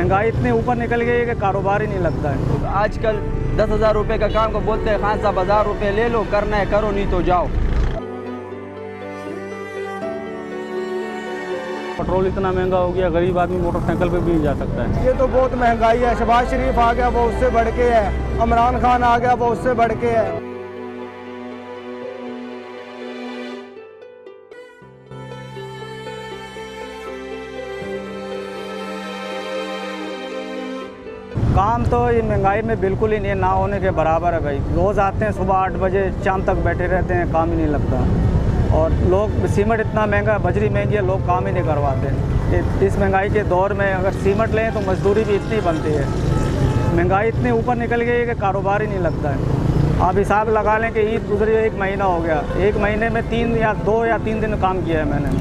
महंगाई इतने ऊपर निकल गई है कि कारोबार ही नहीं लगता है। आजकल 10,000 रुपये का काम को बोलते हैं खान साहब 1000 रुपये ले लो, करना है करो नहीं तो जाओ। पेट्रोल इतना महंगा हो गया, गरीब आदमी मोटरसाइकिल पे भी नहीं जा सकता है। ये तो बहुत महंगाई है। शहबाज शरीफ आ गया वो उससे बढ़ के है, इमरान खान आ गया वो उससे बढ़ के है। काम तो ये महंगाई में बिल्कुल ही नहीं, ना होने के बराबर है भाई। रोज़ आते हैं सुबह 8 बजे, शाम तक बैठे रहते हैं, काम ही नहीं लगता। और लोग सीमेंट इतना महंगा, बजरी महंगी है, लोग काम ही नहीं करवाते। इस महंगाई के दौर में अगर सीमेंट लें तो मजदूरी भी इतनी बनती है। महंगाई इतने ऊपर निकल गई है कि कारोबार ही नहीं लगता है। आप हिसाब लगा लें कि ईद गुजरी 1 महीना हो गया, 1 महीने में 3 या 2 या 3 दिन काम किया है मैंने,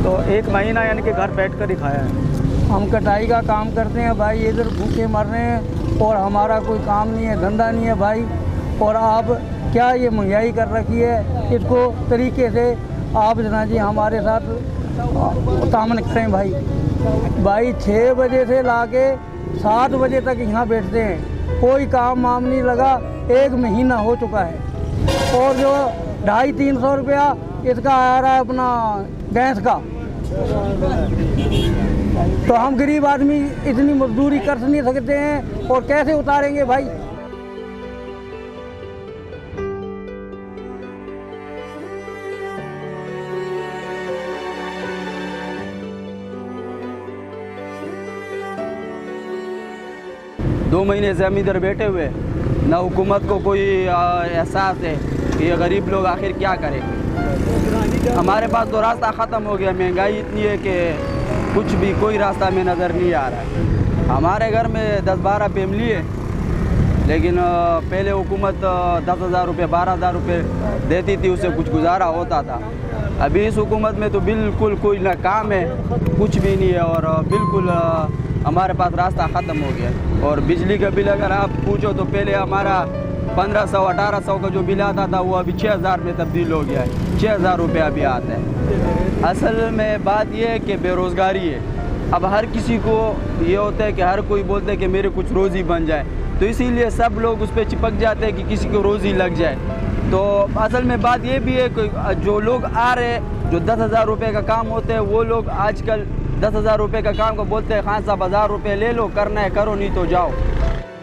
तो 1 महीना यानी कि घर बैठ कर ही खाया है। हम कटाई का काम करते हैं भाई, इधर भूखे मर रहे हैं और हमारा कोई काम नहीं है, धंधा नहीं है भाई। और आप क्या ये महंगाई कर रखी है, इसको तरीके से आप जना जी हमारे साथ तामन करें भाई। 6 बजे से ला के 7 बजे तक यहाँ बैठते हैं, कोई काम वाम नहीं लगा। 1 महीना हो चुका है और जो 250-300 रुपया इसका आ रहा है अपना गैस का, तो हम गरीब आदमी इतनी मजदूरी कर नहीं सकते हैं और कैसे उतारेंगे भाई। दो महीने से हम इधर बैठे हुए, ना हुकूमत को कोई एहसास है कि ये गरीब लोग आखिर क्या करें। हमारे पास तो रास्ता ख़त्म हो गया, महंगाई इतनी है कि कुछ भी कोई रास्ता में नज़र नहीं आ रहा है। हमारे घर में 10-12 फैमिली है, लेकिन पहले हुकूमत 10,000 रुपये 12,000 रुपये देती थी, उससे कुछ गुजारा होता था। अभी इस हुकूमत में तो बिल्कुल कोई ना काम है, कुछ भी नहीं है और बिल्कुल हमारे पास रास्ता ख़त्म हो गया। और बिजली का बिल अगर आप पूछो तो पहले हमारा 1500-1800 का जो बिल आता था वो अभी 6,000 में तब्दील हो गया है, 6,000 रुपये अभी आता है। असल में बात यह है कि बेरोज़गारी है। अब हर किसी को ये होता है कि हर कोई बोलता है कि मेरे कुछ रोज़ी बन जाए, तो इसीलिए सब लोग उस पर चिपक जाते हैं कि किसी को रोज़ी लग जाए। तो असल में बात ये भी है कि जो लोग आ रहे हैं, जो 10,000 रुपये का काम होते हैं, वो लोग आजकल 10,000 रुपये का काम को बोलते हैं खान साहब 1000 रुपये ले लो, करना है करो नहीं तो जाओ।